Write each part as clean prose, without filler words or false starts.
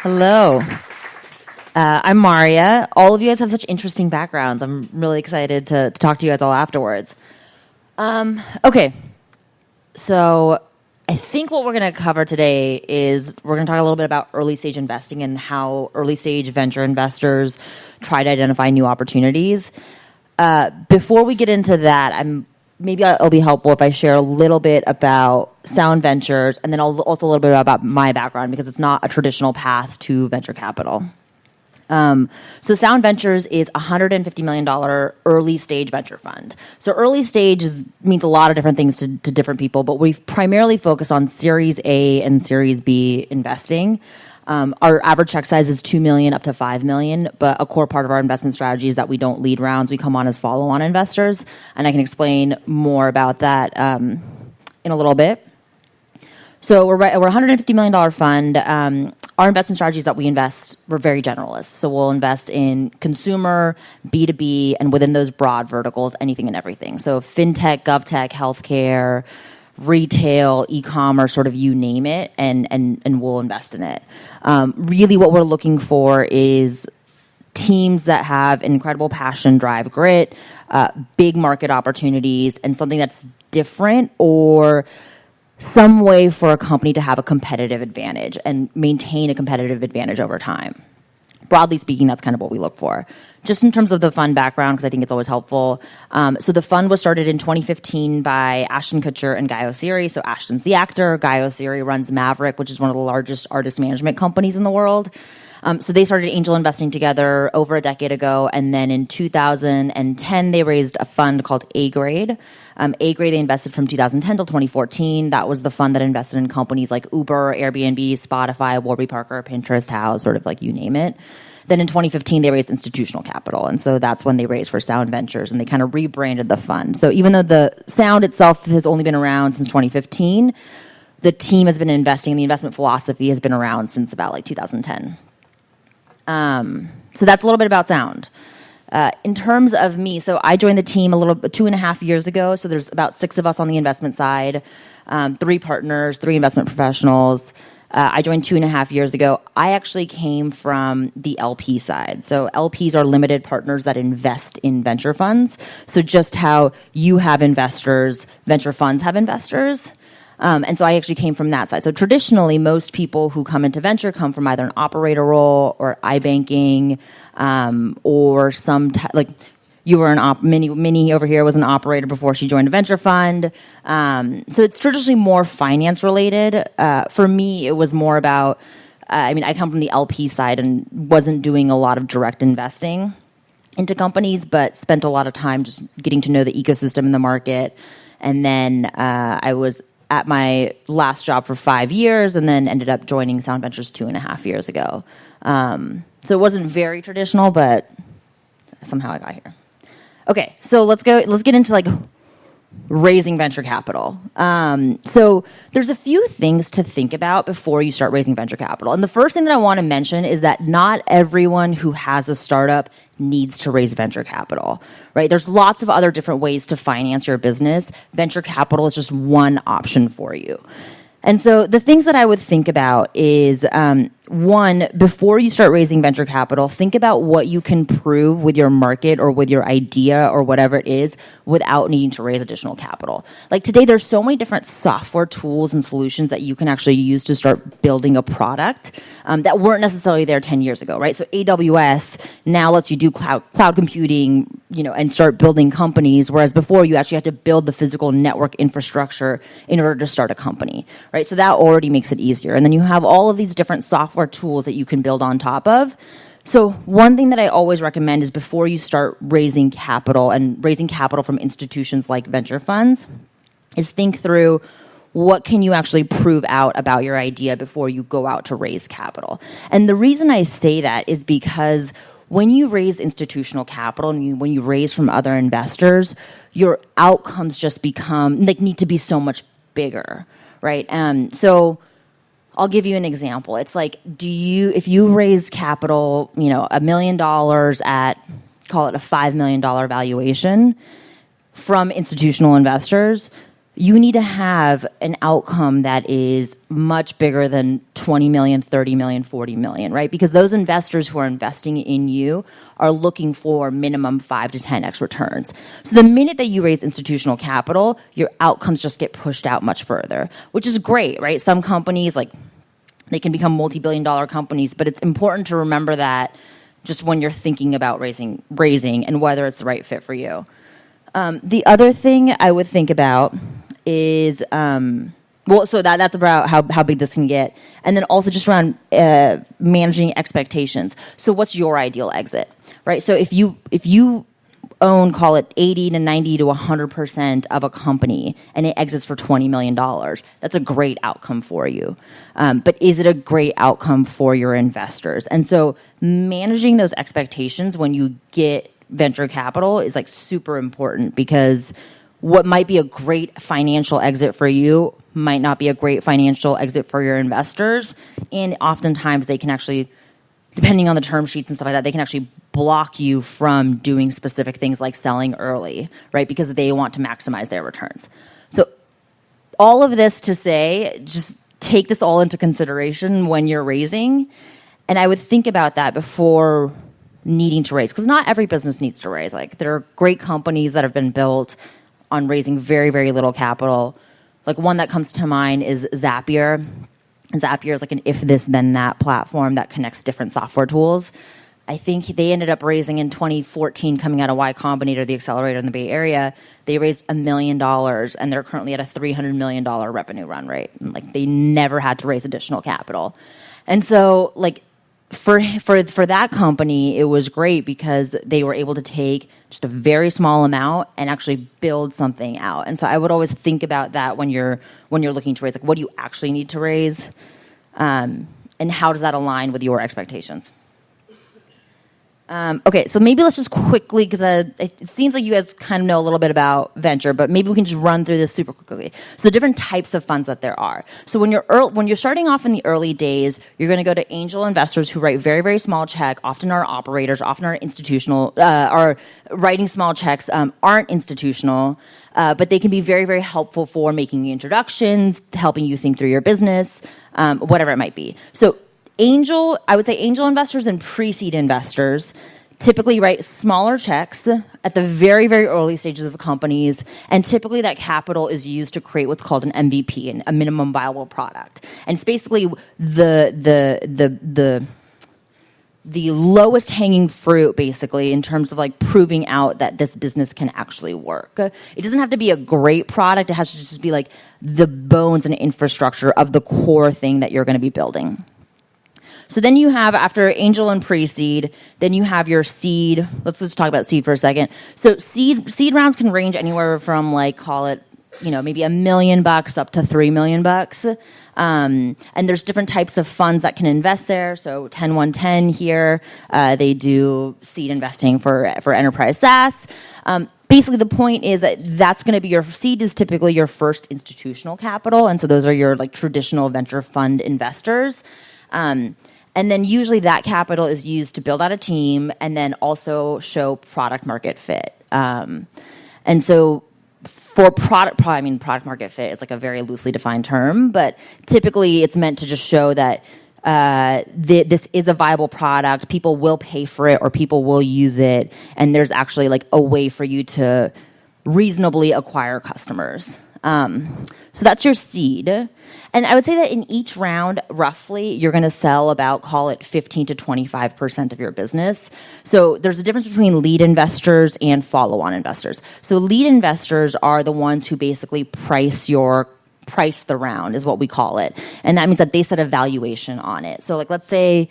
Hello. I'm Maaria. All of you guys have such interesting backgrounds. I'm really excited to talk to you guys all afterwards. Okay. So I think what we're going to cover today is we're going to talk a little bit about early stage investing and how early stage venture investors try to identify new opportunities. Before we get into that, it'll be helpful if I share a little bit about Sound Ventures and then also a little bit about my background because it's not a traditional path to venture capital. So Sound Ventures is a $150 million early stage venture fund. So early stage means a lot of different things to different people, but we primarily focus on Series A and Series B investing. Our average check size is $2 million up to $5 million, but a core part of our investment strategy is that we don't lead rounds. We come on as follow-on investors, and I can explain more about that in a little bit. So we're a $150 million fund. Our investment strategy is that we're very generalist. So we'll invest in consumer, B2B, and within those broad verticals, anything and everything. So fintech, govtech, healthcare, retail, e-commerce, sort of you name it, and we'll invest in it. Really what we're looking for is teams that have incredible passion, drive, grit, big market opportunities, and something that's different or some way for a company to have a competitive advantage and maintain a competitive advantage over time. Broadly speaking, that's kind of what we look for. Just in terms of the fund background, because I think it's always helpful. So the fund was started in 2015 by Ashton, Kutcher, and Oseary. So Ashton's the actor. Oseary runs Maverick, which is one of the largest artist management companies in the world. So they started angel investing together over a decade ago. And then in 2010, they raised a fund called A-Grade. A-Grade, they invested from 2010 till 2014. That was the fund that invested in companies like Uber, Airbnb, Spotify, Warby Parker, Pinterest, House, sort of like you name it. Then in 2015, they raised institutional capital. And so that's when they raised for Sound Ventures, and they kind of rebranded the fund. So even though the Sound itself has only been around since 2015, the team has been investing. The investment philosophy has been around since about like 2010. So that's a little bit about Sound. In terms of me, so I joined the team 2.5 years ago. So there's about 6 of us on the investment side, 3 partners, 3 investment professionals. I joined 2.5 years ago. I actually came from the LP side. So LPs are limited partners that invest in venture funds. So just how you have investors, venture funds have investors. And so I actually came from that side. So traditionally, most people who come into venture come from either an operator role or iBanking, or like you were Minnie over here was an operator before she joined a venture fund. So it's traditionally more finance related. For me, it was more about, I come from the LP side and wasn't doing a lot of direct investing into companies, but spent a lot of time just getting to know the ecosystem in the market. And then I was at my last job for 5 years and then ended up joining Sound Ventures 2.5 years ago. So it wasn't very traditional, but somehow I got here. Okay, so let's get into like raising venture capital. So there's a few things to think about before you start raising venture capital. And the first thing that I want to mention is that not everyone who has a startup needs to raise venture capital, right? There's lots of other different ways to finance your business. Venture capital is just one option for you. And so the things that I would think about is, one, before you start raising venture capital, think about what you can prove with your market or with your idea or whatever it is without needing to raise additional capital. Like today, there's so many different software tools and solutions that you can actually use to start building a product that weren't necessarily there 10 years ago, right? So AWS now lets you do cloud computing, and start building companies, whereas before you actually had to build the physical network infrastructure in order to start a company, right? So that already makes it easier. And then you have all of these different software tools that you can build on top of. So one thing that I always recommend is before you start raising capital from institutions like venture funds is think through what can you actually prove out about your idea before you go out to raise capital. And the reason I say that is because when you raise institutional capital and when you raise from other investors, your outcomes just need to be so much bigger, right? So I'll give you an example. It's like, if you raise capital, $1 million at, call it a $5 million valuation from institutional investors, you need to have an outcome that is much bigger than 20 million, 30 million, 40 million, right? Because those investors who are investing in you are looking for minimum 5 to 10x returns. So the minute that you raise institutional capital, your outcomes just get pushed out much further, which is great, right? Some companies, like, they can become multi-billion-dollar companies, but it's important to remember that just when you're thinking about raising and whether it's the right fit for you. The other thing I would think about is, so that's about how big this can get. And then also just around managing expectations. So what's your ideal exit, right? So if you own, call it 80 to 90 to 100% of a company and it exits for $20 million, that's a great outcome for you. But is it a great outcome for your investors? And so managing those expectations when you get venture capital is like super important, because what might be a great financial exit for you might not be a great financial exit for your investors. And oftentimes they can actually, depending on the term sheets and stuff like that, they can actually block you from doing specific things like selling early, right? Because they want to maximize their returns. So all of this to say, just take this all into consideration when you're raising. And I would think about that before needing to raise, because not every business needs to raise. Like, there are great companies that have been built on raising very, very little capital. Like, one that comes to mind is Zapier. Zapier is like an if this then that platform that connects different software tools. I think they ended up raising in 2014, coming out of Y Combinator, the accelerator in the Bay Area. They raised $1 million, and they're currently at a $300 million revenue run rate. Like, they never had to raise additional capital. And so, like, for that company, it was great because they were able to take just a very small amount and actually build something out. And so I would always think about that when you're looking to raise, like, what do you actually need to raise, and how does that align with your expectations? Okay, so maybe let's just quickly, because it seems like you guys kind of know a little bit about venture, but maybe we can just run through this super quickly. So the different types of funds that there are. So when you're starting off in the early days, you're going to go to angel investors who write very, very small check, often are operators, often are institutional, are writing small checks, aren't institutional, but they can be very, very helpful for making introductions, helping you think through your business, whatever it might be. So I would say angel investors and pre-seed investors typically write smaller checks at the very, very early stages of companies, and typically that capital is used to create what's called an MVP, a minimum viable product. And it's basically the lowest hanging fruit, basically, in terms of like proving out that this business can actually work. It doesn't have to be a great product. It has to just be like the bones and infrastructure of the core thing that you're going to be building. So then you have, after angel and pre-seed, then you have your seed. Let's just talk about seed for a second. So seed rounds can range anywhere from, like, call it, maybe $1 million up to $3 million. And there's different types of funds that can invest there. So 10-1-10 here, they do seed investing for enterprise SaaS. Basically, the point is that that's going to be your seed is typically your first institutional capital, and so those are your like traditional venture fund investors. And then usually that capital is used to build out a team and then also show product market fit. And so for product market fit is like a very loosely defined term, but typically it's meant to just show that this is a viable product, people will pay for it or people will use it, and there's actually like a way for you to reasonably acquire customers. So that's your seed. And I would say that in each round, roughly, you're going to sell about, call it 15 to 25% of your business. So there's a difference between lead investors and follow-on investors. So lead investors are the ones who basically price the round, is what we call it. And that means that they set a valuation on it. So like, let's say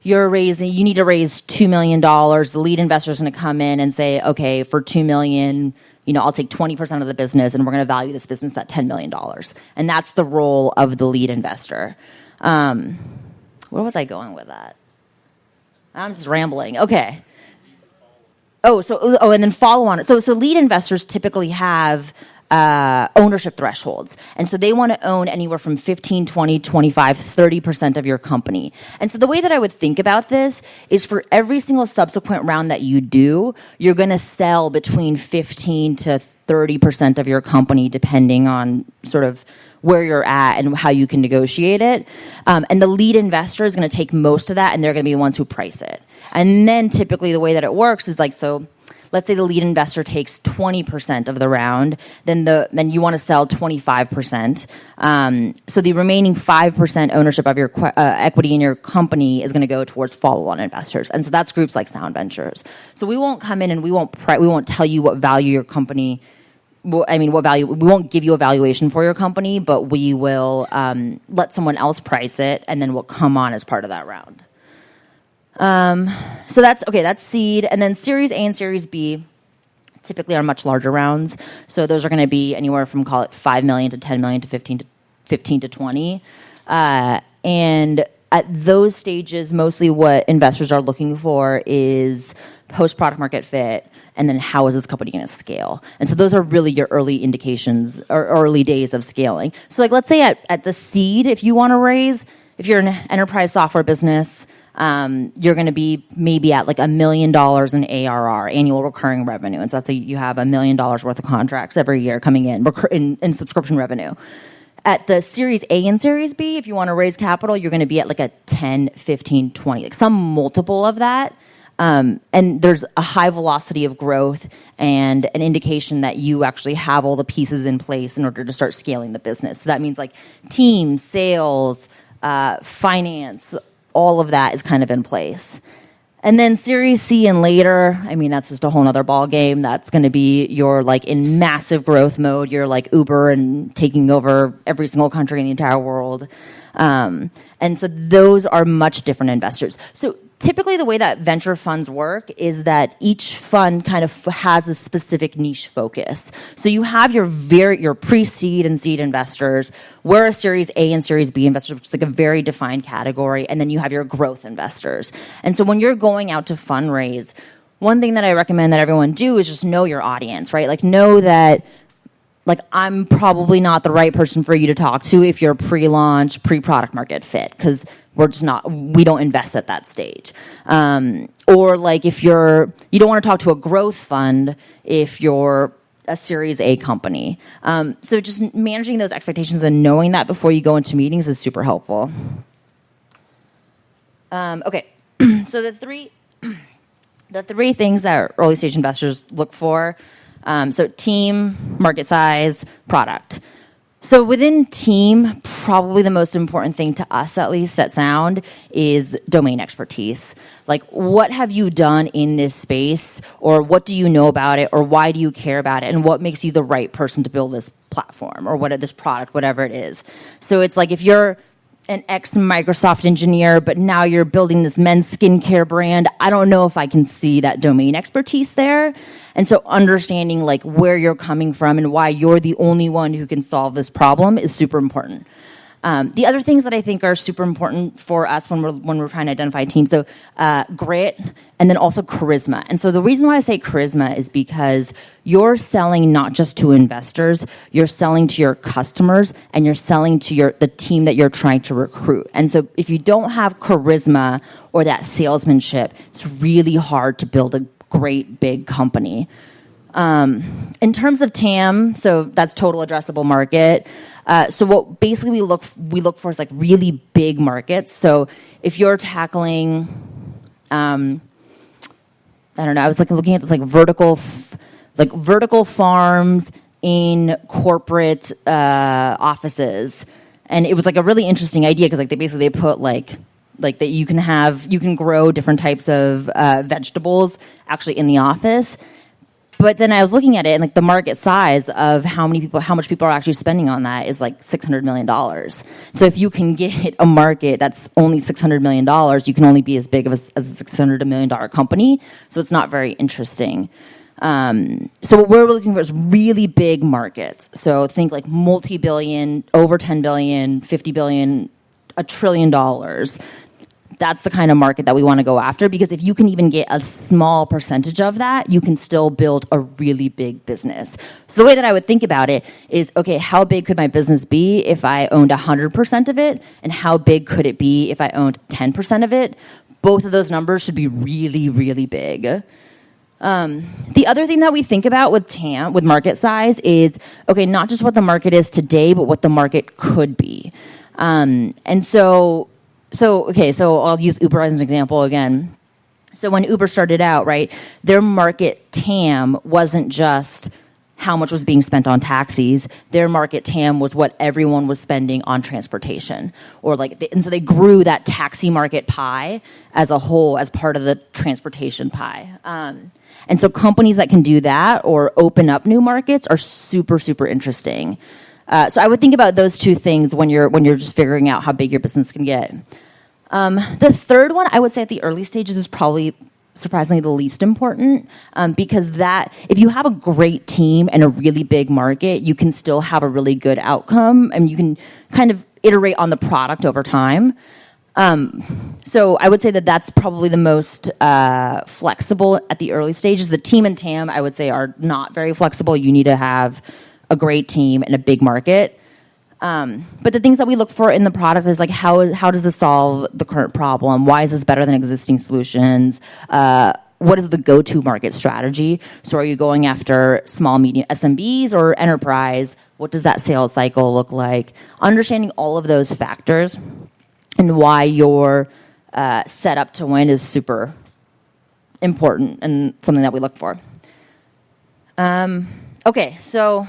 you need to raise $2 million. The lead investor is going to come in and say, okay, for $2 million, I'll take 20% of the business and we're going to value this business at $10 million. And that's the role of the lead investor. Where was I going with that? I'm just rambling. Okay. And then follow on. So lead investors typically have ownership thresholds. And so they want to own anywhere from 15, 20, 25, 30% of your company. And so the way that I would think about this is for every single subsequent round that you do, you're going to sell between 15 to 30% of your company, depending on sort of where you're at and how you can negotiate it. And the lead investor is going to take most of that, and they're going to be the ones who price it. And then typically the way that it works is like, so let's say the lead investor takes 20% of the round, then you want to sell 25%. So the remaining 5% ownership of your equity in your company is going to go towards follow-on investors, and so that's groups like Sound Ventures. So we won't come in and we won't tell you what value your company. What value? We won't give you a valuation for your company, but we will let someone else price it, and then we'll come on as part of that round. So that's seed. And then Series A and Series B typically are much larger rounds. So those are going to be anywhere from, call it 5 million to 10 million to 15 to 20. And at those stages, mostly what investors are looking for is post-product market fit, and then how is this company going to scale? And so those are really your early indications or early days of scaling. So like, let's say at the seed, if you want to raise, if you're an enterprise software business, you're going to be maybe at like $1 million in ARR, annual recurring revenue. And so that's you have $1 million worth of contracts every year coming in subscription revenue. At the Series A and Series B, if you want to raise capital, you're going to be at like a 10, 15, 20, like some multiple of that. And there's a high velocity of growth and an indication that you actually have all the pieces in place in order to start scaling the business. So that means like team, sales, finance, all of that is kind of in place. And then Series C and later, that's just a whole nother ball game. That's going to be you're like in massive growth mode. You're like Uber and taking over every single country in the entire world. And so those are much different investors. So typically the way that venture funds work is that each fund kind of has a specific niche focus. So you have your pre-seed and seed investors. We're a Series A and Series B investors, which is like a very defined category. And then you have your growth investors. And so when you're going out to fundraise, one thing that I recommend that everyone do is just know your audience, right? Like know that like I'm probably not the right person for you to talk to if you're pre-launch, pre-product market fit, because we don't invest at that stage. Or like if you don't want to talk to a growth fund if you're a Series A company. So just managing those expectations and knowing that before you go into meetings is super helpful. Okay, so the three things that early stage investors look for. So team, market size, product. So within team, probably the most important thing to us, at least at Sound, is domain expertise. Like, what have you done in this space, or what do you know about it, or why do you care about it, and what makes you the right person to build this platform or this product, whatever it is. So it's like if you're an ex-Microsoft engineer, but now you're building this men's skincare brand, I don't know if I can see that domain expertise there. And so understanding like where you're coming from and why you're the only one who can solve this problem is super important. The other things that I think are super important for us when we're trying to identify teams, so grit and then also charisma. And so the reason why I say charisma is because you're selling not just to investors, you're selling to your customers and you're selling to the team that you're trying to recruit. And so if you don't have charisma or that salesmanship, it's really hard to build a great big company. In terms of TAM, so that's total addressable market. So what basically we look for is like really big markets. So if you're tackling, I don't know, I was like looking at this like vertical farms in corporate offices, and it was like a really interesting idea because like they put like that you can grow different types of vegetables actually in the office. But then I was looking at it, and like the market size of how much people are actually spending on that is like $600 million. So if you can get a market that's only $600 million, you can only be as big as a $600 million company. So it's not very interesting. So what we're looking for is really big markets. So think like multi-billion, over 10 billion, 50 billion, $1 trillion. That's the kind of market that we want to go after, because if you can even get a small percentage of that, you can still build a really big business. So the way that I would think about it is, okay, how big could my business be if I owned 100% of it? And how big could it be if I owned 10% of it? Both of those numbers should be really, really big. The other thing that we think about with TAM, with market size, is, okay, not just what the market is today, but what the market could be. And so I'll use Uber as an example again. So when Uber started out, right, their market TAM wasn't just how much was being spent on taxis. Their market TAM was what everyone was spending on transportation, and so they grew that taxi market pie as a whole as part of the transportation pie. And so companies that can do that or open up new markets are super, super interesting. So I would think about those two things when you're just figuring out how big your business can get. The third one, I would say at the early stages, is probably surprisingly the least important, because that if you have a great team and a really big market, you can still have a really good outcome, and you can kind of iterate on the product over time. So I would say that that's probably the most flexible at the early stages. The team and TAM, I would say, are not very flexible. You need to have a great team and a big market. But the things that we look for in the product is like, how does this solve the current problem? Why is this better than existing solutions? What is the go-to market strategy? So are you going after small, medium SMBs or enterprise? What does that sales cycle look like? Understanding all of those factors and why you're set up to win is super important and something that we look for. Okay, so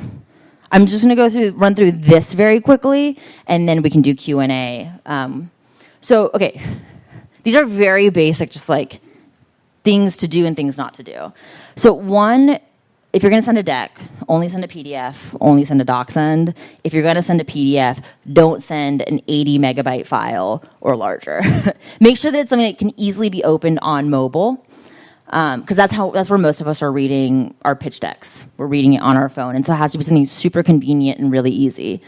I'm just going to run through this very quickly, and then we can do Q&A. Okay, these are very basic, just like things to do and things not to do. So one, if you're going to send a deck, only send a PDF, only send a docsend. If you're going to send a PDF, don't send an 80 megabyte file or larger. Make sure that it's something that can easily be opened on mobile. Because that's where most of us are reading our pitch decks. We're reading it on our phone, and so it has to be something super convenient and really easy.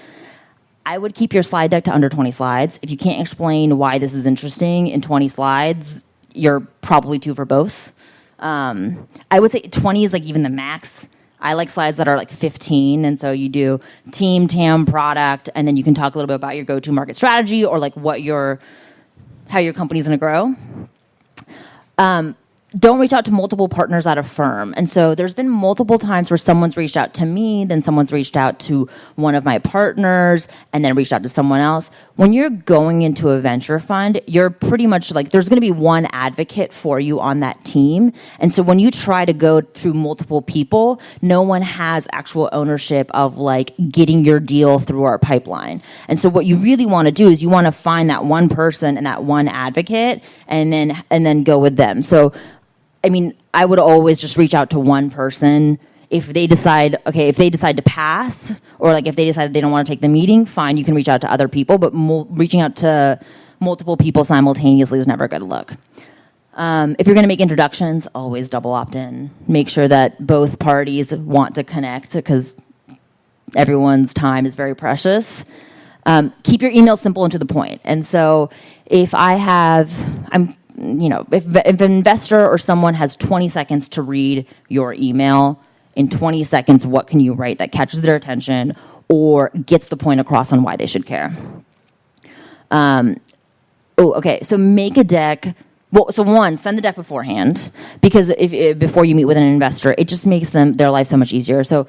I would keep your slide deck to under 20 slides. If you can't explain why this is interesting in 20 slides, you're probably too verbose. I would say 20 is like even the max. I like slides that are like 15, and so you do team, TAM, product, and then you can talk a little bit about your go-to market strategy or like how your company's going to grow. Don't reach out to multiple partners at a firm. And so there's been multiple times where someone's reached out to me, then someone's reached out to one of my partners, and then reached out to someone else. When you're going into a venture fund, you're pretty much like, there's going to be one advocate for you on that team. And so when you try to go through multiple people, no one has actual ownership of like getting your deal through our pipeline. And so what you really want to do is you want to find that one person and that one advocate and then go with them. So I mean, I would always just reach out to one person. If they decide to pass, or like if they decide they don't want to take the meeting, fine, you can reach out to other people, but reaching out to multiple people simultaneously is never a good look. If you're going to make introductions, always double opt-in. Make sure that both parties want to connect, because everyone's time is very precious. Keep your email simple and to the point. And so if if an investor or someone has 20 seconds to read your email, in 20 seconds, what can you write that catches their attention or gets the point across on why they should care? So make a deck. Well, so one, send the deck beforehand, because before you meet with an investor, it just makes their life so much easier. So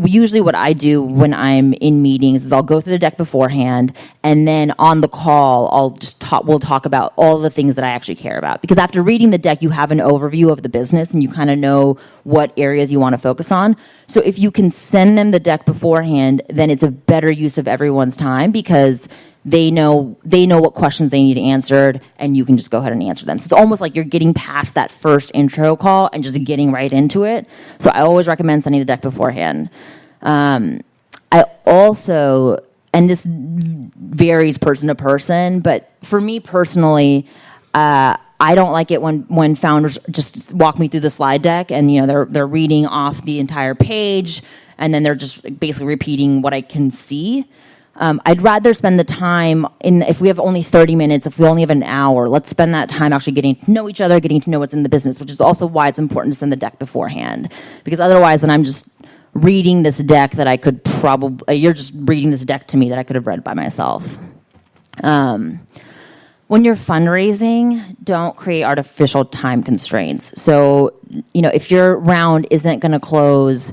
usually what I do when I'm in meetings is I'll go through the deck beforehand, and then on the call, we'll talk about all the things that I actually care about. Because after reading the deck, you have an overview of the business and you kind of know what areas you want to focus on. So if you can send them the deck beforehand, then it's a better use of everyone's time, because they know what questions they need answered, and you can just go ahead and answer them. So it's almost like you're getting past that first intro call and just getting right into it. So I always recommend sending the deck beforehand. I also, and this varies person to person, but for me personally, I don't like it when founders just walk me through the slide deck and they're reading off the entire page, and then they're just basically repeating what I can see. I'd rather spend the time if we have only 30 minutes, if we only have an hour, let's spend that time actually getting to know each other, getting to know what's in the business, which is also why it's important to send the deck beforehand. Because otherwise, then I'm just reading this deck that I could you're just reading this deck to me that I could have read by myself. when you're fundraising, don't create artificial time constraints. So, if your round isn't going to close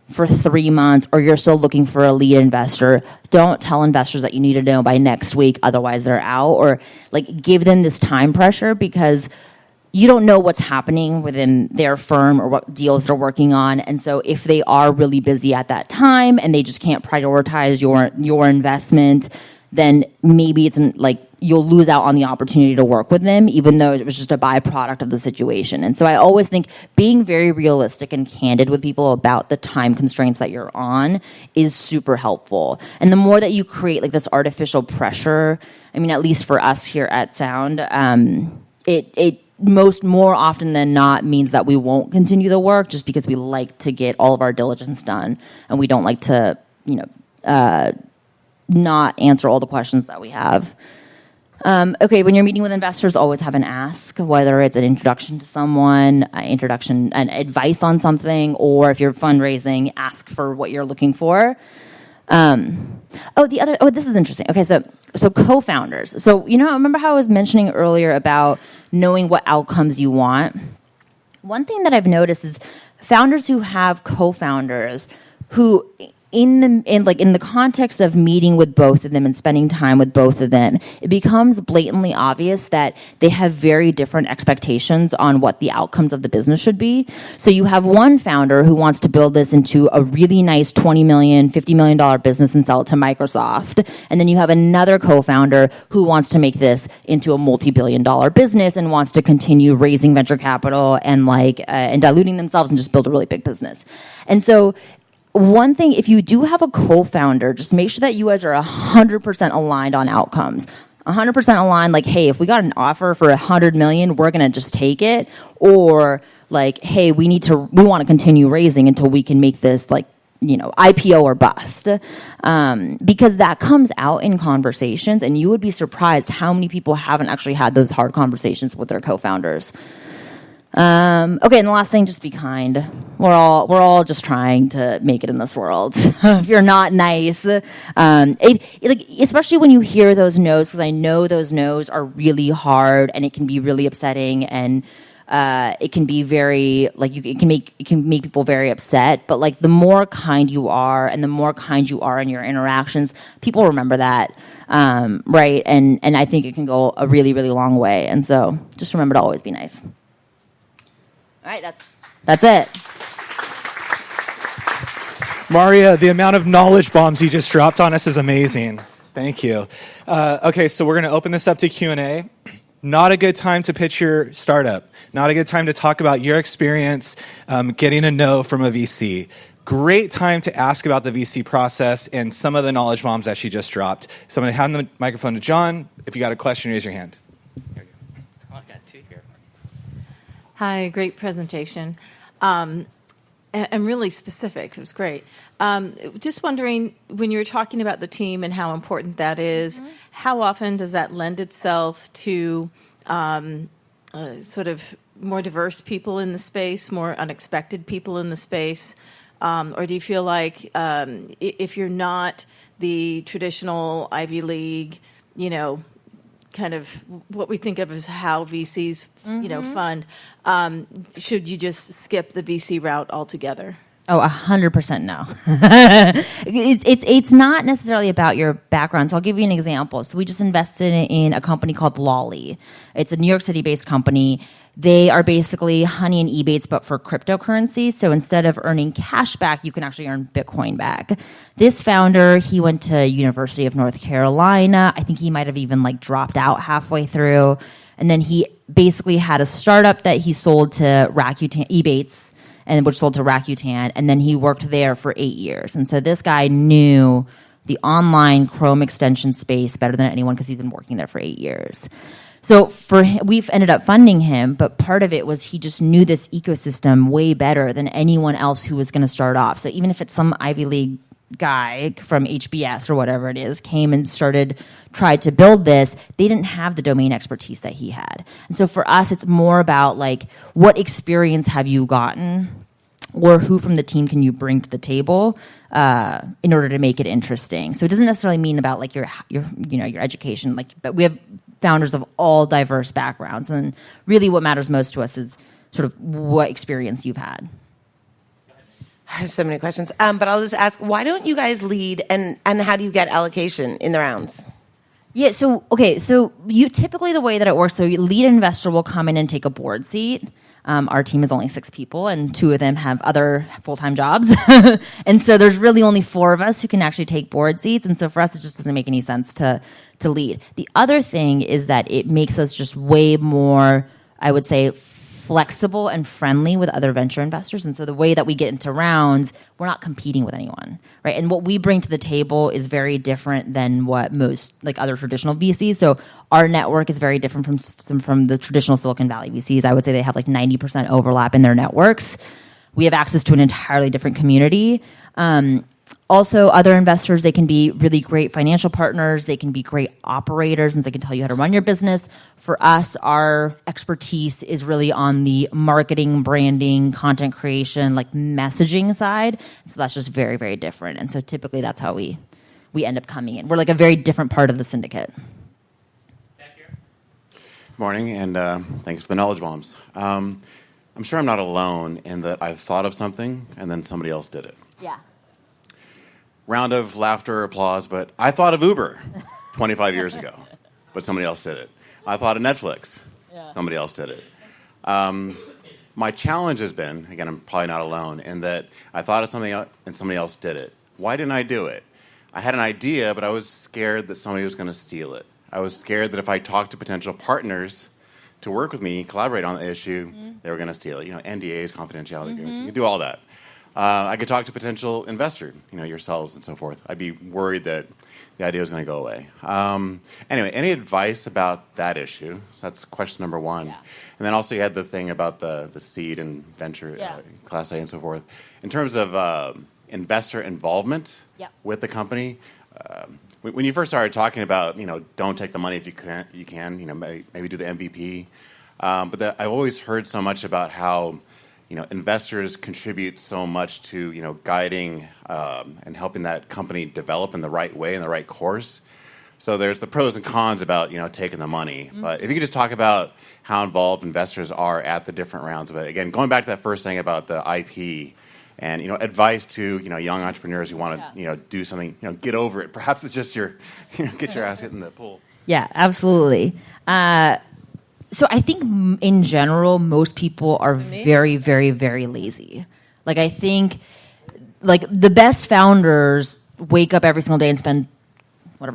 for 3 months or you're still looking for a lead investor, don't tell investors that you need to know by next week, otherwise they're out, or give them this time pressure, because you don't know what's happening within their firm or what deals they're working on. And so if they are really busy at that time and they just can't prioritize your investment, then maybe it's you'll lose out on the opportunity to work with them, even though it was just a byproduct of the situation. And so I always think being very realistic and candid with people about the time constraints that you're on is super helpful. And the more that you create this artificial pressure, I mean, at least for us here at Sound, it more often than not means that we won't continue the work, just because we like to get all of our diligence done and we don't like to, not answer all the questions that we have. Okay, when you're meeting with investors, always have an ask, whether it's an introduction to someone, an advice on something, or if you're fundraising, ask for what you're looking for. This is interesting. Okay, so co-founders. So, remember how I was mentioning earlier about knowing what outcomes you want? One thing that I've noticed is founders who have co-founders who, in the context of meeting with both of them and spending time with both of them, it becomes blatantly obvious that they have very different expectations on what the outcomes of the business should be. So you have one founder who wants to build this into a really nice $20 million, $50 million business and sell it to Microsoft. And then you have another co-founder who wants to make this into a multi-billion dollar business and wants to continue raising venture capital and and diluting themselves and just build a really big business. And so one thing, if you do have a co-founder, just make sure that you guys are 100% aligned on outcomes. 100% aligned, hey, if we got an offer for $100 million, we're going to just take it. Or hey, we want to continue raising until we can make this IPO or bust. Because that comes out in conversations, and you would be surprised how many people haven't actually had those hard conversations with their co-founders. Okay, and the last thing, just be kind. We're all just trying to make it in this world. If you're not nice, especially when you hear those no's, because I know those no's are really hard and it can be really upsetting, and it can be very it can make people very upset. But the more kind you are, and the more kind you are in your interactions, people remember that, right? And I think it can go a really, really long way. And so just remember to always be nice. All right, that's it. Maaria, the amount of knowledge bombs you just dropped on us is amazing. Thank you. Okay, so we're going to open this up to Q&A. Not a good time to pitch your startup. Not a good time to talk about your experience getting a no from a VC. Great time to ask about the VC process and some of the knowledge bombs that she just dropped. So I'm going to hand the microphone to John. If you got a question, raise your hand. Hi, great presentation. And really specific. It was great. Just wondering, when you were talking about the team and how important that is, how often does that lend itself to sort of more diverse people in the space, more unexpected people in the space? Or do you feel like if you're not the traditional Ivy League, kind of what we think of as how VCs, fund, should you just skip the VC route altogether? Oh, 100% no. It's not necessarily about your background. So I'll give you an example. So we just invested in a company called Lolly. It's a New York City-based company. They are basically Honey and Ebates, but for cryptocurrency. So instead of earning cash back, you can actually earn Bitcoin back. This founder, he went to University of North Carolina. I think he might have even dropped out halfway through. And then he basically had a startup that he sold to Rakuten, Ebates, and which sold to Rakuten. And then he worked there for 8 years. And so this guy knew the online Chrome extension space better than anyone because he's been working there for 8 years. So we've ended up funding him, but part of it was he just knew this ecosystem way better than anyone else who was going to start off. So even if it's some Ivy League guy from HBS or whatever it is, came and tried to build this, they didn't have the domain expertise that he had. And so for us, it's more about what experience have you gotten, or who from the team can you bring to the table in order to make it interesting. So it doesn't necessarily mean about your education. But we have founders of all diverse backgrounds. And really what matters most to us is sort of what experience you've had. I have so many questions, but I'll just ask, why don't you guys lead, and how do you get allocation in the rounds? Yeah, so you typically, the way that it works, so your lead investor will come in and take a board seat. Our team is only 6 people, and 2 of them have other full-time jobs. And so there's really only 4 of us who can actually take board seats. And so for us, it just doesn't make any sense to lead. The other thing is that it makes us just way more, I would say, flexible and friendly with other venture investors. And so the way that we get into rounds, we're not competing with anyone, right? And what we bring to the table is very different than what most like other traditional VCs. So our network is very different from the traditional Silicon Valley VCs. I would say they have like 90% overlap in their networks. We have access to an entirely different community. Also, other investors, they can be really great financial partners. They can be great operators, and so they can tell you how to run your business. For us, our expertise is really on the marketing, branding, content creation, like messaging side. So that's just very, very different. And so typically that's how we end up coming in. We're like a very different part of the syndicate. Morning, and thanks for the knowledge bombs. I'm sure I'm not alone in that I've thought of something and then somebody else did it. Yeah. Round of laughter or applause, but I thought of Uber 25 years ago, but somebody else did it. I thought of Netflix. Yeah. Somebody else did it. My challenge has been, again, I'm probably not alone, in that I thought of something and somebody else did it. Why didn't I do it? I had an idea, but I was scared that somebody was going to steal it. I was scared that if I talked to potential partners to work with me, collaborate on the issue, they were going to steal it. NDAs, confidentiality agreements, you can do all that. I could talk to potential investor, yourselves and so forth. I'd be worried that the idea was going to go away. Anyway, any advice about that issue? So that's question number 1. Yeah. And then also you had the thing about the seed and venture, Class A and so forth. In terms of investor involvement with the company, when you first started talking about, don't take the money if you can, maybe do the MVP. But I've always heard so much about how investors contribute so much to, guiding and helping that company develop in the right way, in the right course. So there's the pros and cons about, taking the money. But if you could just talk about how involved investors are at the different rounds of it. Again, going back to that first thing about the IP and, advice to, young entrepreneurs who want to, do something, get over it. Perhaps it's just get your ass hit in the pool. Yeah, absolutely. So I think in general, most people are very, very, very lazy. Like I think like the best founders wake up every single day and spend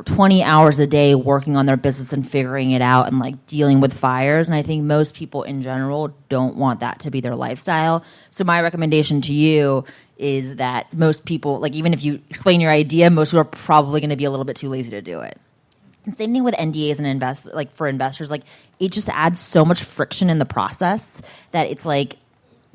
20 hours a day working on their business and figuring it out and like dealing with fires. And I think most people in general don't want that to be their lifestyle. So my recommendation to you is that most people, like even if you explain your idea, most people are probably going to be a little bit too lazy to do it. And same thing with NDAs and for investors, like it just adds so much friction in the process that it's like,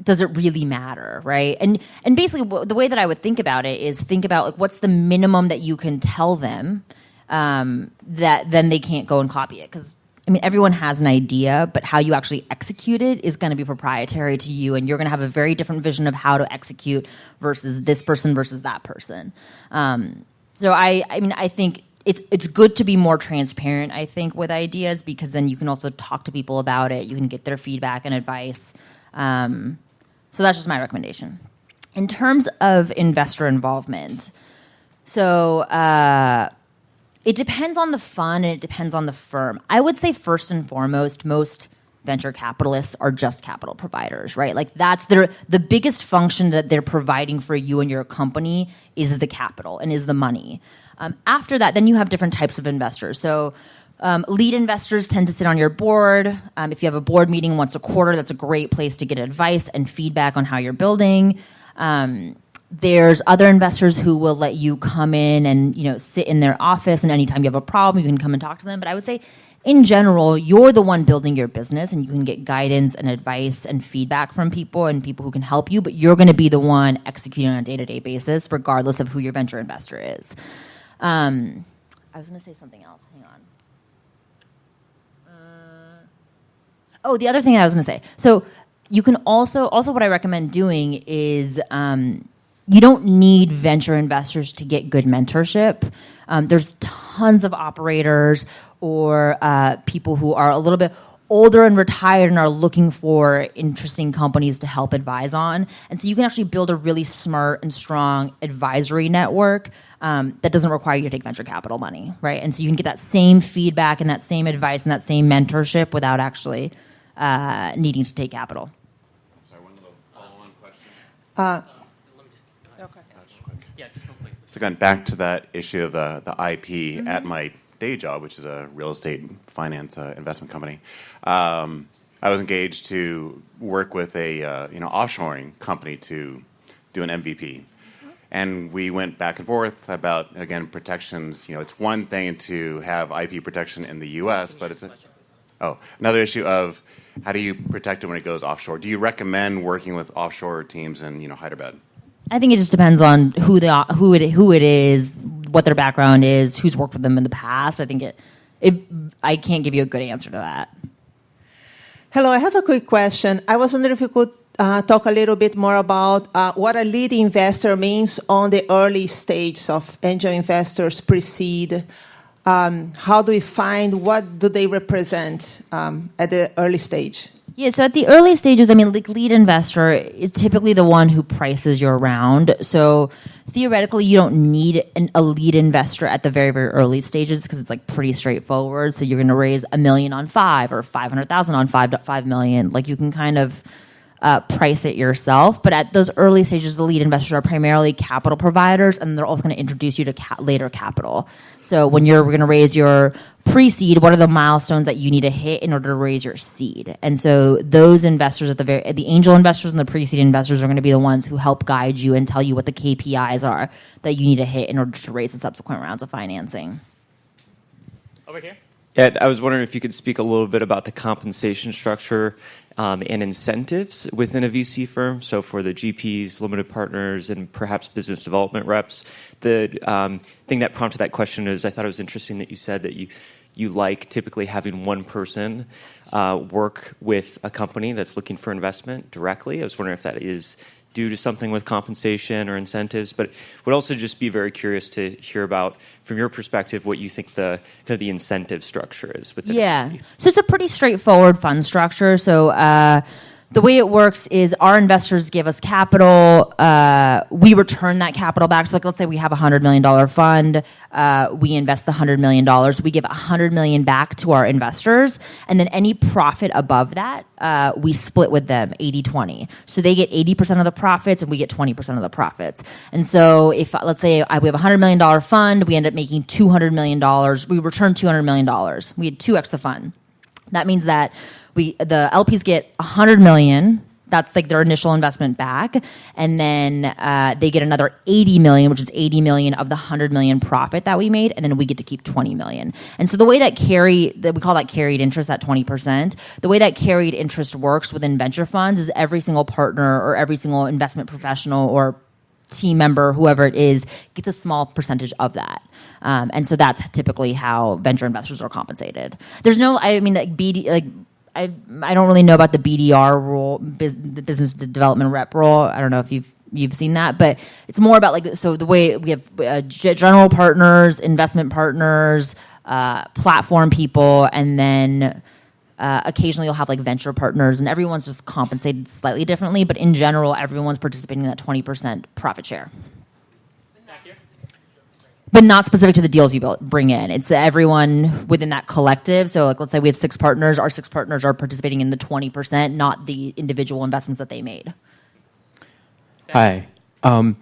does it really matter, right? And basically the way that I would think about it is think about like what's the minimum that you can tell them that then they can't go and copy it. Because everyone has an idea, but how you actually execute it is going to be proprietary to you, and you're going to have a very different vision of how to execute versus this person versus that person. So I think it's good to be more transparent, I think, with ideas, because then you can also talk to people about it. You can get their feedback and advice. So that's just my recommendation. In terms of investor involvement, so it depends on the fund and it depends on the firm. I would say first and foremost, most venture capitalists are just capital providers, right? Like that's the biggest function that they're providing for you and your company is the capital and is the money. After that, then you have different types of investors. So lead investors tend to sit on your board. If you have a board meeting once a quarter, that's a great place to get advice and feedback on how you're building. There's other investors who will let you come in and sit in their office, and anytime you have a problem, you can come and talk to them. But I would say, in general, you're the one building your business, and you can get guidance and advice and feedback from people and people who can help you, but you're going to be the one executing on a day-to-day basis, regardless of who your venture investor is. I was going to say something else. Hang on. The other thing I was going to say. So you can also what I recommend doing is you don't need venture investors to get good mentorship. There's tons of operators or people who are a little bit older and retired and are looking for interesting companies to help advise on. And so you can actually build a really smart and strong advisory network that doesn't require you to take venture capital money, right? And so you can get that same feedback and that same advice and that same mentorship without actually needing to take capital. Sorry, one little follow-on question. So again, back to that issue of the IP at my day job, which is a real estate finance investment company. I was engaged to work with a offshoring company to do an MVP, and we went back and forth about, again, protections. It's one thing to have IP protection in the U.S., but it's another issue of how do you protect it when it goes offshore? Do you recommend working with offshore teams in Hyderabad? I think it just depends on who it is, what their background is, who's worked with them in the past. I think I can't give you a good answer to that. Hello, I have a quick question. I was wondering if you could talk a little bit more about what a lead investor means on the early stage of angel investors pre-seed. How do we find, what do they represent at the early stage? Yeah, so at the early stages, lead investor is typically the one who prices your round. So theoretically, you don't need a lead investor at the very, very early stages because it's pretty straightforward. So you're going to raise $1 million on 5 or 500,000 on 5 million. You can kind of price it yourself. But at those early stages, the lead investors are primarily capital providers, and they're also going to introduce you to later capital. So when you're going to raise your pre-seed, what are the milestones that you need to hit in order to raise your seed? And so those investors the angel investors and the pre-seed investors are going to be the ones who help guide you and tell you what the KPIs are that you need to hit in order to raise the subsequent rounds of financing. Over here. Ed, I was wondering if you could speak a little bit about the compensation structure and incentives within a VC firm. So for the GPs, limited partners, and perhaps business development reps. The thing that prompted that question is I thought it was interesting that you said that you like typically having one person work with a company that's looking for investment directly. I was wondering if that is due to something with compensation or incentives, but would also just be very curious to hear about, from your perspective, what you think the incentive structure is within VC. So it's a pretty straightforward fund structure. So the way it works is our investors give us capital. We return that capital back. So let's say we have a $100 million fund. We invest the $100 million. We give $100 million back to our investors. And then any profit above that, we split with them 80-20. So they get 80% of the profits and we get 20% of the profits. And so if, let's say we have a $100 million fund, we end up making $200 million. We return $200 million. We had 2x the fund. That means that the LPs get $100 million. That's their initial investment back, and then they get another $80 million, which is $80 million of the $100 million profit that we made, and then we get to keep $20 million. And so the way that we call that carried interest, that 20%. The way that carried interest works within venture funds is every single partner or every single investment professional or team member, whoever it is, gets a small percentage of that. And so that's typically how venture investors are compensated. There's no, I don't really know about the BDR role, the business development rep role. I don't know if you've seen that, but it's more about so the way we have general partners, investment partners, platform people, and then occasionally you'll have venture partners, and everyone's just compensated slightly differently. But in general, everyone's participating in that 20% profit share. But not specific to the deals you bring in. It's everyone within that collective. So let's say we have 6 partners. Our 6 partners are participating in the 20%, not the individual investments that they made. Hi. I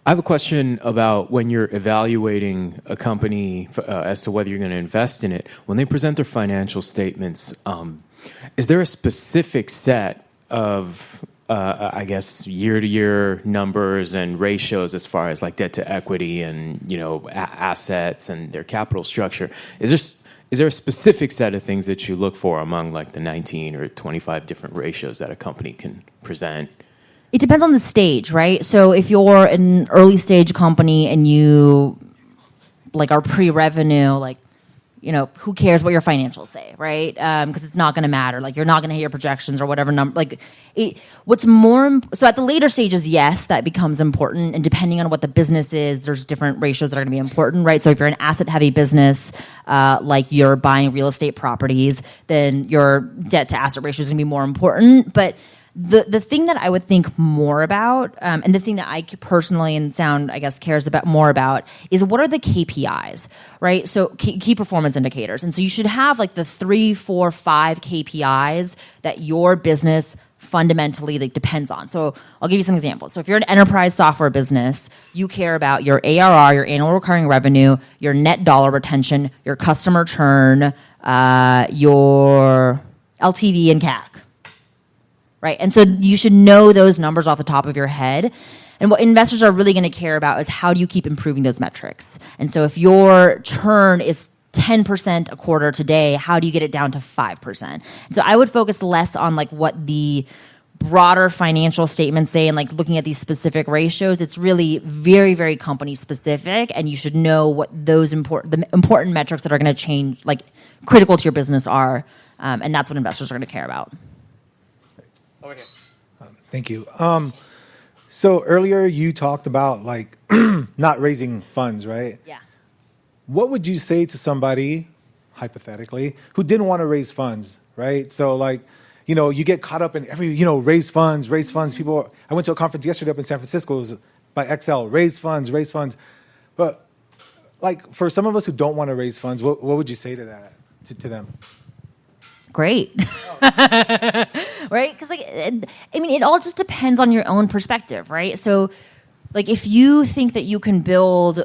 have a question about when you're evaluating a company as to whether you're going to invest in it. When they present their financial statements, is there a specific set of year-to-year numbers and ratios as far as debt to equity and assets and their capital structure? Is there a specific set of things that you look for among the 19 or 25 different ratios that a company can present? It depends on the stage, right? So if you're an early stage company and you are pre-revenue, who cares what your financials say, right? Because it's not going to matter. Like, you're not going to hit your projections or whatever number. Like, so at the later stages, yes, that becomes important. And depending on what the business is, there's different ratios that are going to be important, right? So if you're an asset-heavy business, like you're buying real estate properties, then your debt-to-asset ratio is going to be more important. But the thing that I would think more about, and the thing that I personally and Sound, I guess, cares about more about is what are the KPIs, right? So key performance indicators. And so you should have like the 3, 4, 5 KPIs that your business fundamentally depends on. So I'll give you some examples. So if you're an enterprise software business, you care about your ARR, your annual recurring revenue, your net dollar retention, your customer churn, your LTV and CAC. Right? And so you should know those numbers off the top of your head. And what investors are really going to care about is how do you keep improving those metrics. And so if your churn is 10% a quarter today, how do you get it down to 5%? And so I would focus less on like what the broader financial statements say and like looking at these specific ratios. It's really very, very company specific, and you should know what those the important metrics that are going to change, like critical to your business are. And that's what investors are going to care about. Thank you. So earlier you talked about like not raising funds, right? Yeah. What would you say to somebody, hypothetically, who didn't want to raise funds, right? So like, you get caught up in every, raise funds. People, I went to a conference yesterday up in San Francisco. It was by Excel, raise funds. But like for some of us who don't want to raise funds, what would you say to that, to them? Great. Right? Because it all just depends on your own perspective, right? So like if you think that you can build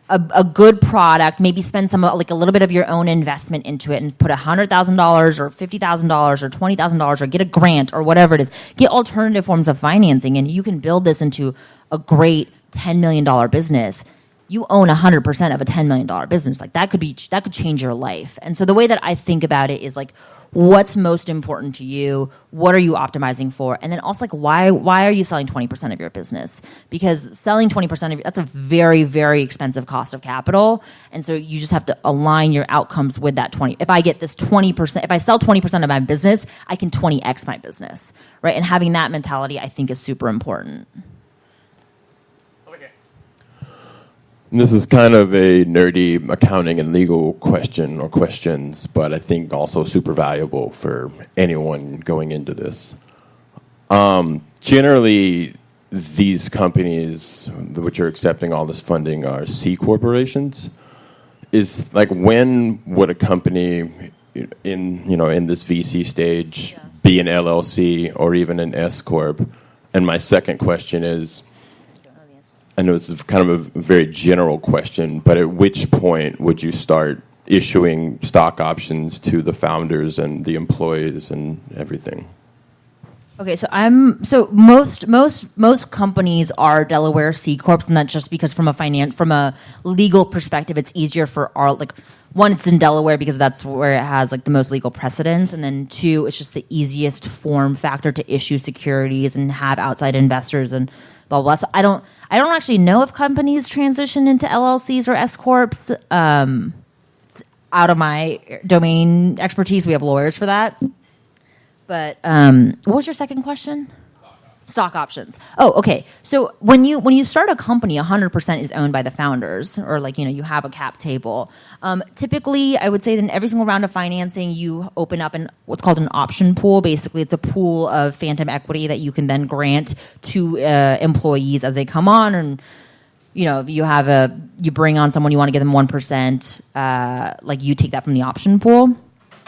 a good product, maybe spend a little bit of your own investment into it and put $100,000 or $50,000 or $20,000 or get a grant or whatever it is, get alternative forms of financing, and you can build this into a great $10 million business. You own 100% of a $10 million business. Like that could change your life. And so the way that I think about it is like, what's most important to you? What are you optimizing for? And then also like, why are you selling 20% of your business? Because selling 20% that's a very, very expensive cost of capital. And so you just have to align your outcomes with that 20. If I get this 20%, if I sell 20% of my business, I can 20x my business, right? And having that mentality, I think, is super important. This is kind of a nerdy accounting and legal question or questions, but I think also super valuable for anyone going into this. Generally, these companies which are accepting all this funding are C corporations. Is like, when would a company in this VC stage be an LLC or even an S corp? And my second question is, I know this is kind of a very general question, but at which point would you start issuing stock options to the founders and the employees and everything? Okay, so most companies are Delaware C corps, and that's just because from a legal perspective, it's easier for one, it's in Delaware because that's where it has like the most legal precedence, and then two, it's just the easiest form factor to issue securities and have outside investors and blah blah. So I don't actually know if companies transition into LLCs or S corps. It's out of my domain expertise. We have lawyers for that. But what was your second question? Stock options. Oh, okay. So when you start a company, 100% is owned by the founders, or you have a cap table. Typically, I would say that in every single round of financing, you open up what's called an option pool. Basically, it's a pool of phantom equity that you can then grant to employees as they come on, and you bring on someone, you want to give them 1%. You take that from the option pool.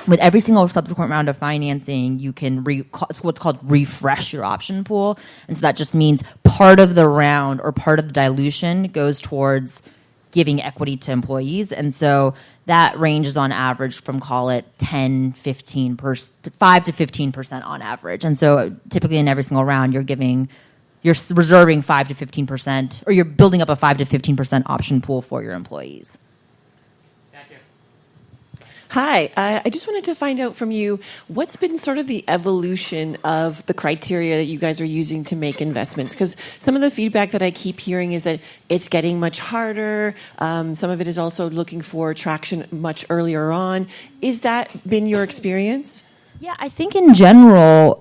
With every single subsequent round of financing, you can it's what's called refresh your option pool. And so that just means part of the round or part of the dilution goes towards giving equity to employees. And so that ranges on average from, call it 10, 15%, 5 to 15% on average. And so typically in every single round, you're reserving 5 to 15%, or you're building up a 5 to 15% option pool for your employees. Hi. I just wanted to find out from you, what's been sort of the evolution of the criteria that you guys are using to make investments? Because some of the feedback that I keep hearing is that it's getting much harder. Some of it is also looking for traction much earlier on. Is that been your experience? Yeah, I think in general,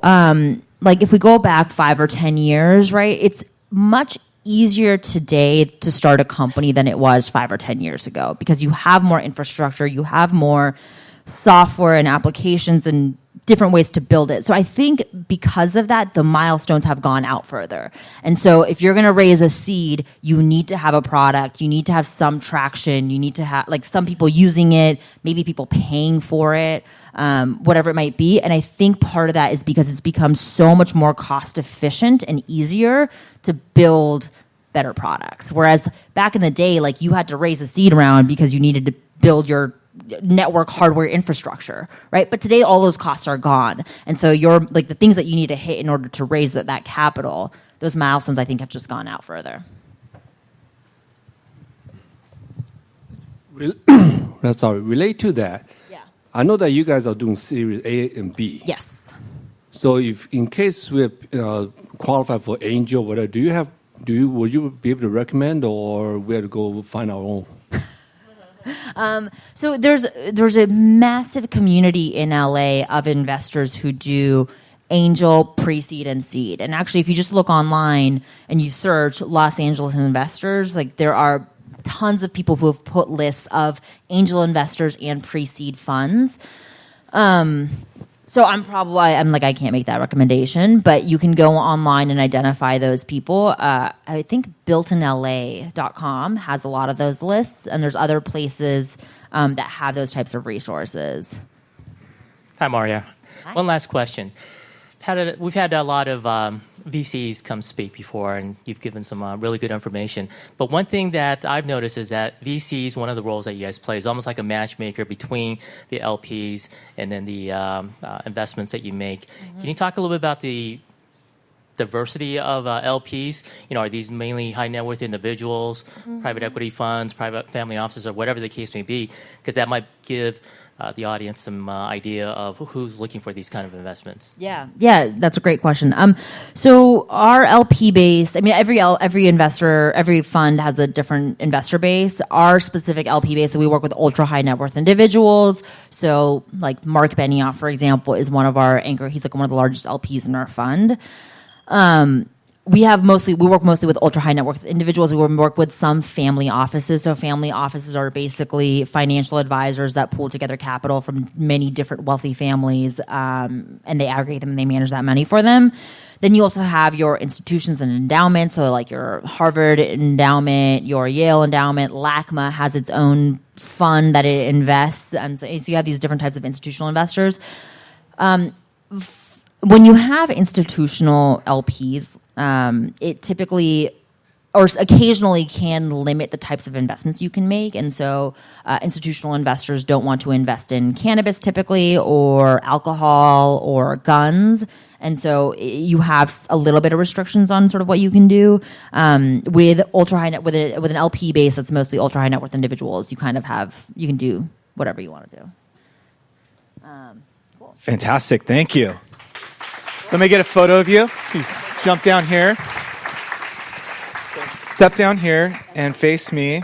like if we go back 5 or 10 years, right, it's much easier today to start a company than it was 5 or 10 years ago because you have more infrastructure, you have more software and applications and different ways to build it. So I think because of that, the milestones have gone out further. And so if you're going to raise a seed, you need to have a product, you need to have some traction, you need to have like some people using it, maybe people paying for it, whatever it might be. And I think part of that is because it's become so much more cost efficient and easier to build better products. Whereas back in the day, like you had to raise a seed round because you needed to build your network hardware infrastructure, right? But today all those costs are gone. And so you're like the things that you need to hit in order to raise that capital, those milestones I think have just gone out further. Relate to that. Yeah. I know that you guys are doing Series A and B. Yes. So if in case we qualify for angel, would you be able to recommend, or we have to go find our own? So there's a massive community in LA of investors who do angel, pre-seed, and seed. And actually, if you just look online and you search Los Angeles investors, like there are tons of people who have put lists of angel investors and pre-seed funds. So I'm like, I can't make that recommendation, but you can go online and identify those people. I think builtinla.com has a lot of those lists, and there's other places that have those types of resources. Hi, Maaria. Hi. One last question. We've had a lot of VCs come speak before, and you've given some really good information. But one thing that I've noticed is that VCs, one of the roles that you guys play is almost like a matchmaker between the LPs and then the investments that you make. Mm-hmm. Can you talk a little bit about the diversity of LPs? Are these mainly high net worth individuals, mm-hmm. private equity funds, private family offices, or whatever the case may be? Because that might give the audience some idea of who's looking for these kind of investments. Yeah, that's a great question. So our LP base, I mean, every investor, every fund has a different investor base. Our specific LP base, so we work with ultra high net worth individuals. So like Mark Benioff, for example, is one of our anchor. He's like one of the largest LPs in our fund. We work mostly with ultra high net worth individuals. We work with some family offices. So family offices are basically financial advisors that pool together capital from many different wealthy families, and they aggregate them and they manage that money for them. Then you also have your institutions and endowments. So like your Harvard endowment, your Yale endowment. LACMA has its own fund that it invests. And so you have these different types of institutional investors. When you have institutional LPs, it typically or occasionally can limit the types of investments you can make. And so institutional investors don't want to invest in cannabis typically or alcohol or guns. And so you have a little bit of restrictions on sort of what you can do. With ultra high net with an LP base that's mostly ultra high net worth individuals, you can do whatever you want to do. Cool. Fantastic. Thank you. Let me get a photo of you. Please jump down here. Step down here and face me.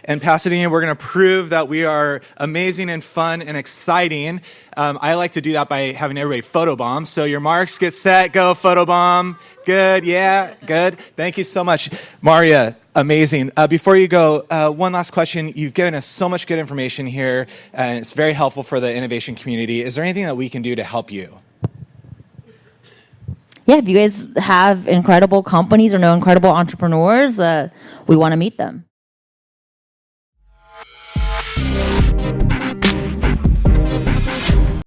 And Pasadena, we're going to prove that we are amazing and fun and exciting. I like to do that by having everybody photobomb. So your marks, get set, go, photobomb. Good, yeah, good. Thank you so much. Maaria, amazing. Before you go, one last question. You've given us so much good information here, and it's very helpful for the innovation community. Is there anything that we can do to help you? Yeah, if you guys have incredible companies or know incredible entrepreneurs, we want to meet them.